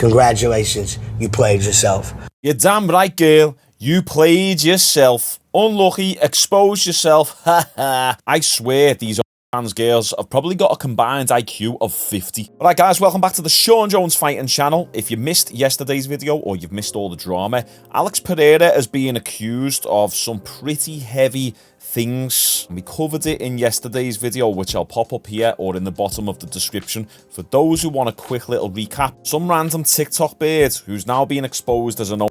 Congratulations, you played yourself. You're damn right, girl. You played yourself. Unlucky, exposed yourself. Ha ha. I swear these trans girls have probably got a combined IQ of 50. Alright guys, welcome back to the Shaun Jones Fighting channel. If you missed yesterday's video or you've missed all the drama, Alex Pereira is being accused of some pretty heavy things. We covered it in yesterday's video, which I'll pop up here or in the bottom of the description for those who want a quick little recap. Some random TikTok bird who's now being exposed as an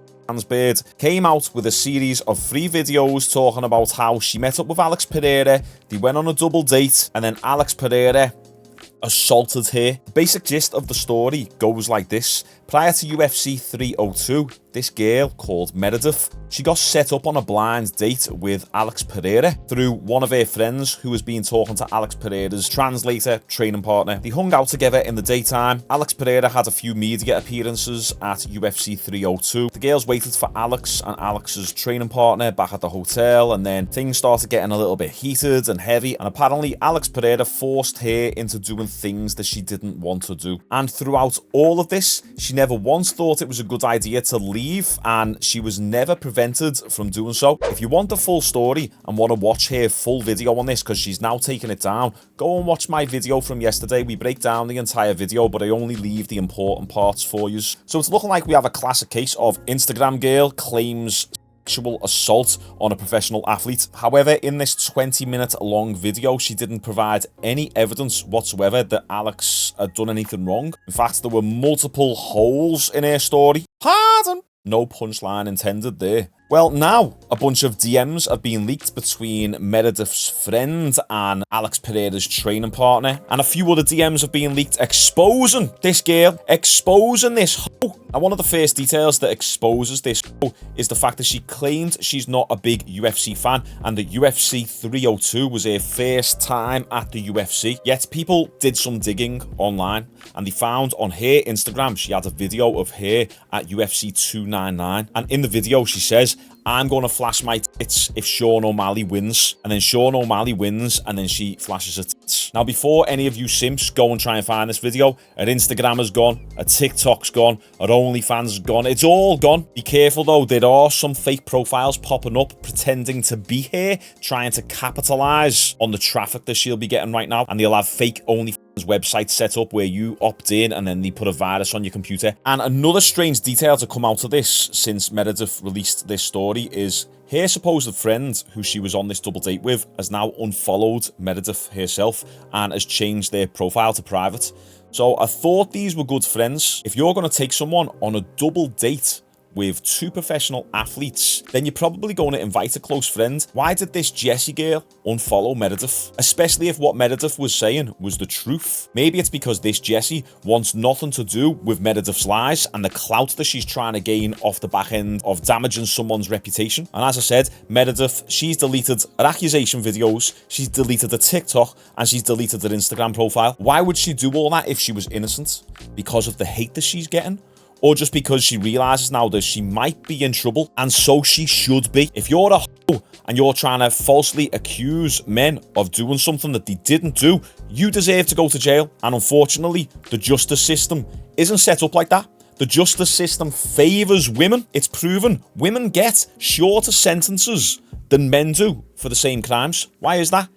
bird came out with a series of 3 videos talking about how she met up with Alex Pereira, they went on a double date, and then Alex Pereira assaulted her. The basic gist of the story goes like this. Prior to UFC 302, this girl called Meredith, she got set up on a blind date with Alex Pereira through one of her friends who was been talking to Alex Pereira's translator, training partner. They hung out together in the daytime. Alex Pereira had a few media appearances at UFC 302. The girls waited for Alex and Alex's training partner back at the hotel, and then things started getting a little bit heated and heavy, and apparently Alex Pereira forced her into doing things that she didn't want to do. And throughout all of this, she never once thought it was a good idea to leave, and she was never prevented from doing so. If you want the full story and want to watch her full video on this, because she's now taken it down, go and watch my video from yesterday. We break down the entire video, but I only leave the important parts for you. So it's looking like we have a classic case of Instagram girl claims sexual assault on a professional athlete. However, in this 20-minute long video, she didn't provide any evidence whatsoever that Alex had done anything wrong. In fact, there were multiple holes in her story. Pardon! No punchline intended there. Well, now a bunch of DMs have been leaked between Meredith's friend and Alex Pereira's training partner, and a few other DMs have been leaked exposing this girl, exposing this hoe. Now, one of the first details that exposes this hoe is the fact that she claimed she's not a big UFC fan, and that UFC 302 was her first time at the UFC. Yet people did some digging online, and they found on her Instagram she had a video of her at UFC 299, and in the video she says, "I'm going to flash my tits if Sean O'Malley wins." And then Sean O'Malley wins, and then she flashes her tits. Now, before any of you simps go and try and find this video, her Instagram has gone, her TikTok's gone, her OnlyFans has gone. It's all gone. Be careful, though. There are some fake profiles popping up pretending to be her, trying to capitalize on the traffic that she'll be getting right now. And they'll have fake OnlyFans website set up where you opt in and then they put a virus on your computer. And another strange detail to come out of this since Meredith released this story is her supposed friend who she was on this double date with has now unfollowed Meredith herself and has changed their profile to private. So I thought these were good friends. If you're going to take someone on a double date with 2 professional athletes, then you're probably going to invite a close friend. Why did this Jessie girl unfollow Meredith? Especially if what Meredith was saying was the truth. Maybe it's because this Jessie wants nothing to do with Meredith's lies and the clout that she's trying to gain off the back end of damaging someone's reputation. And as I said, Meredith, she's deleted her accusation videos, she's deleted her TikTok, and she's deleted her Instagram profile. Why would she do all that if she was innocent? Because of the hate that she's getting? Or just because she realizes now that she might be in trouble, and so she should be. If you're a hoe and you're trying to falsely accuse men of doing something that they didn't do, you deserve to go to jail. And unfortunately, the justice system isn't set up like that. The justice system favors women. It's proven women get shorter sentences than men do for the same crimes. Why is that?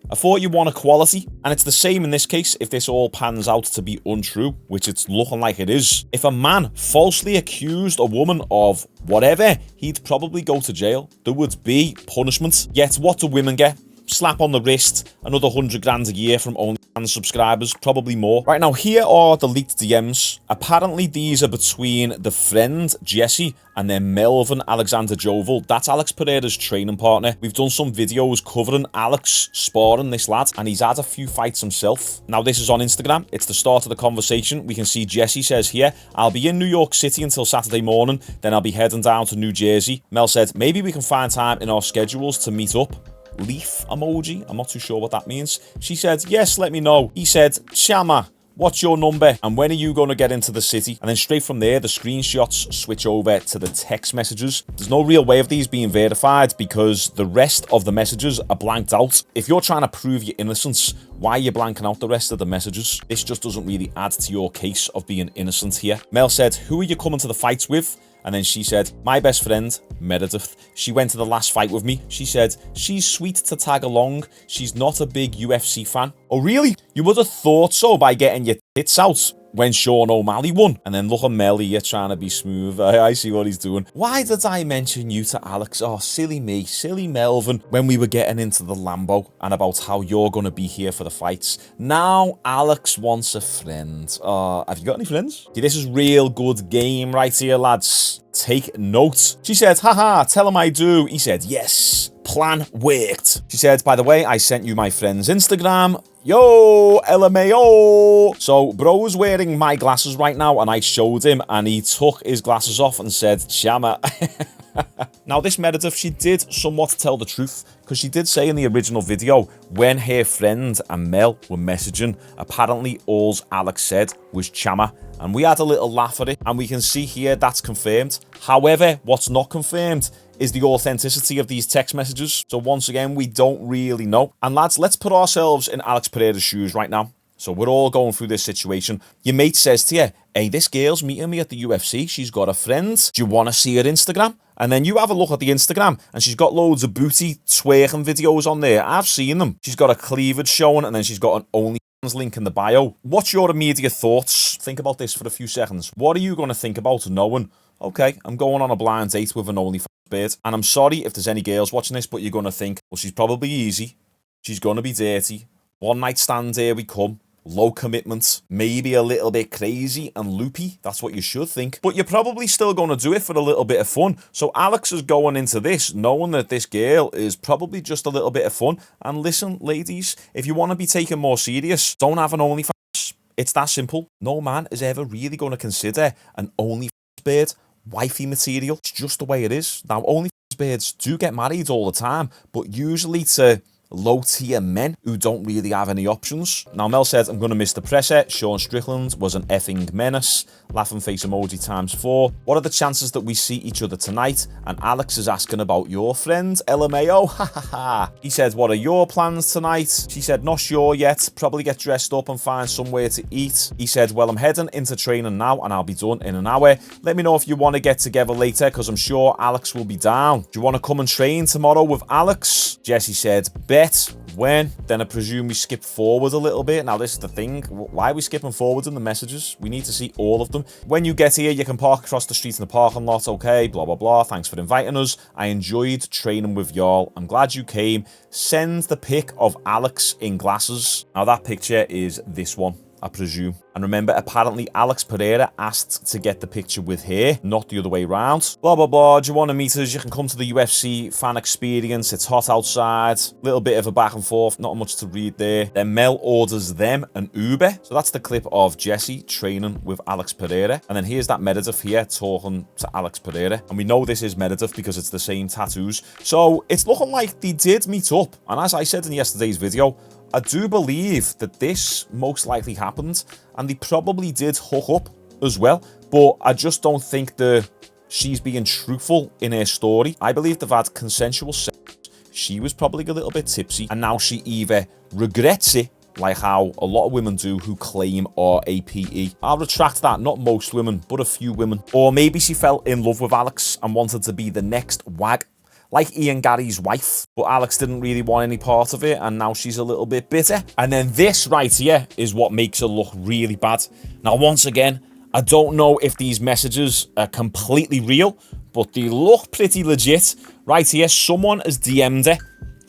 I thought you want equality, and it's the same in this case if this all pans out to be untrue, which it's looking like it is. If a man falsely accused a woman of whatever, he'd probably go to jail. There would be punishment. Yet what do women get? Slap on the wrist, another 100 grand a year from OnlyFans subscribers, probably more. Right, now here are the leaked DMs. Apparently these are between the friend Jessie and then Melvin Alexander Jovel. That's Alex Pereira's training partner. We've done some videos covering Alex sparring this lad, and he's had a few fights himself. Now this is on Instagram. It's the start of the conversation. We can see Jessie says here, "I'll be in New York City until Saturday morning, then I'll be heading down to New Jersey." Mel said, "Maybe we can find time in our schedules to meet up." Leaf emoji. I'm not too sure what that means. She said, "Yes, let me know." He said, "Chama, what's your number, and when are you going to get into the city? And then straight from there, the screenshots switch over to the text messages. There's no real way of these being verified because the rest of the messages are blanked out. If you're trying to prove your innocence, why are you blanking out the rest of the messages? This just doesn't really add to your case of being innocent here. Mel said, who are you coming to the fights with? And then she said, my best friend, Meredith. She went to the last fight with me. She said, she's sweet to tag along. She's not a big UFC fan. Oh, really? You would have thought so by getting your tits out when Sean O'Malley won. And then look at Mel here trying to be smooth. I see what he's doing. Why did I mention you to Alex? Oh, silly me, silly Melvin, when we were getting into the Lambo and about how you're going to be here for the fights. Now Alex wants a friend. Have you got any friends? See, this is real good game right here, lads. Take note. She said, haha, tell him I do. He said, yes. Plan worked. She said, by the way, I sent you my friend's Instagram. Yo, LMAO. So bro's wearing my glasses right now and I showed him and he took his glasses off and said, Chama. Now this Meredith, she did somewhat tell the truth because she did say in the original video when her friend and Mel were messaging, apparently all Alex said was Chama. And we had a little laugh at it and we can see here that's confirmed. However, what's not confirmed is the authenticity of these text messages. So once again, we don't really know. And lads, let's put ourselves in Alex Pereira's shoes right now. So we're all going through this situation. Your mate says to you, hey, this girl's meeting me at the UFC. She's got a friend. Do you want to see her Instagram? And then you have a look at the Instagram and she's got loads of booty twerking videos on there. I've seen them. She's got a cleavage showing and then she's got an OnlyFans link in the bio. What's your immediate thoughts? Think about this for a few seconds. What are you going to think about knowing, okay, I'm going on a blind date with an OnlyFans beard? And I'm sorry if there's any girls watching this, but you're going to think, well, she's probably easy. She's going to be dirty. One night stand, here we come. Low commitment, maybe a little bit crazy and loopy. That's what you should think. But you're probably still going to do it for a little bit of fun. So Alex is going into this knowing that this girl is probably just a little bit of fun. And listen, ladies, if you want to be taken more serious, don't have an OnlyFans. It's that simple. No man is ever really going to consider an OnlyFans beard wifey material. It's just the way it is. Now, OnlyFans beards do get married all the time, but usually to low-tier men who don't really have any options. Now, Mel said, I'm going to miss the presser. Sean Strickland was an effing menace. Laughing face emoji ×4. What are the chances that we see each other tonight? And Alex is asking about your friend, LMAO. Ha ha ha. He said, what are your plans tonight? She said, not sure yet. Probably get dressed up and find somewhere to eat. He said, well, I'm heading into training now and I'll be done in an hour. Let me know if you want to get together later because I'm sure Alex will be down. Do you want to come and train tomorrow with Alex? Jesse said, bet. When? Then I presume we skip forward a little bit. Now, this is the thing. Why are we skipping forward in the messages? We need to see all of them. When you get here, you can park across the street in the parking lot. Okay, blah, blah, blah. Thanks for inviting us. I enjoyed training with y'all. I'm glad you came. Send the pic of Alex in glasses. Now, that picture is this one, I presume. And remember, apparently Alex Pereira asked to get the picture with her, not the other way around. Blah, blah, blah. Do you want to meet us? You can come to the UFC fan experience. It's hot outside. Little bit of a back and forth. Not much to read there. Then Mel orders them an Uber. So that's the clip of Jesse training with Alex Pereira. And then here's that Meredith here talking to Alex Pereira. And we know this is Meredith because it's the same tattoos. So it's looking like they did meet up. And as I said in yesterday's video, I do believe that this most likely happened and they probably did hook up as well, but I just don't think she's being truthful in her story. I believe they've had consensual sex. She was probably a little bit tipsy and now she either regrets it, like how a lot of women do who claim RAPE. I'll retract that, not most women, but a few women. Or maybe she fell in love with Alex and wanted to be the next wag, like Ian Gary's wife, but Alex didn't really want any part of it and now she's a little bit bitter. And then this right here is what makes her look really bad. Now, once again, I don't know if these messages are completely real, but they look pretty legit. Right here, someone has DM'd her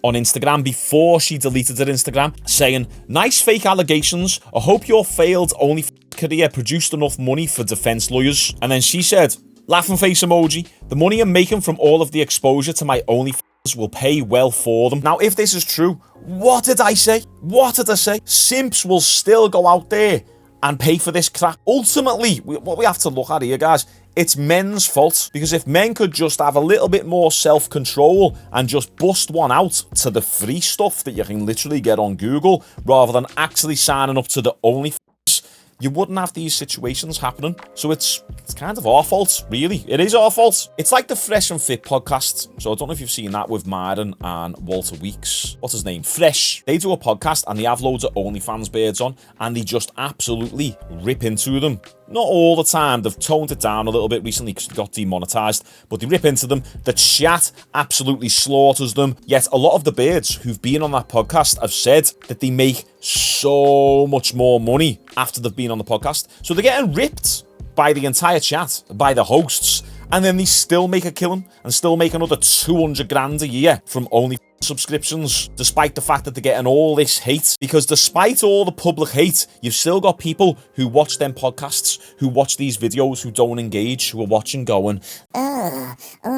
on Instagram before she deleted her Instagram saying, nice fake allegations. I hope your failed OnlyFans career produced enough money for defense lawyers. And then she said, laughing face emoji, the money I'm making from all of the exposure to my OnlyFans will pay well for them. Now, if this is true, what did I say? What did I say? Simps will still go out there and pay for this crap. Ultimately, what we have to look at here, guys, it's men's fault. Because if men could just have a little bit more self-control and just bust one out to the free stuff that you can literally get on Google, rather than actually signing up to the OnlyFans, you wouldn't have these situations happening. So it's kind of our fault, really. It is our fault. It's like the Fresh and Fit podcast. So I don't know if you've seen that with Myron and Walter Weeks. What's his name? Fresh. They do a podcast and they have loads of OnlyFans beards on and they just absolutely rip into them. Not all the time. They've toned it down a little bit recently because they got demonetized, but they rip into them. The chat absolutely slaughters them. Yet a lot of the beards who've been on that podcast have said that they make so much more money after they've been on the podcast. So they're getting ripped by the entire chat, by the hosts, and then they still make a killing and still make another 200 grand a year from only subscriptions, despite the fact that they're getting all this hate. Because despite all the public hate, you've still got people who watch them podcasts, who watch these videos, who don't engage, who are watching going, oh,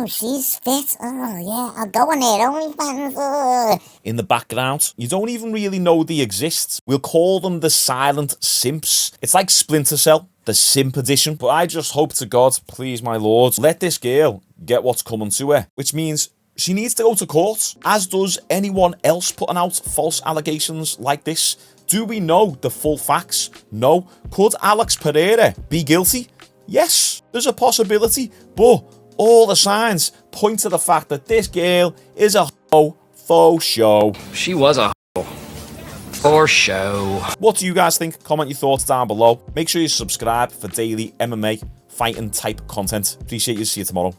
she's fit. Oh, yeah, I'll go on there, OnlyFans. In the background. You don't even really know they exist. We'll call them the silent simps. It's like Splinter Cell, the simp edition. But I just hope to God, please my lord, let this girl get what's coming to her, which means she needs to go to court, as does anyone else putting out false allegations like this. Do we know the full facts? No. Could Alex Pereira be guilty? Yes, there's a possibility, but all the signs point to the fact that this girl is a hoe for show. She was a hoe for show. What do you guys think? Comment your thoughts down below. Make sure you subscribe for daily MMA fighting type content. Appreciate you. See you tomorrow.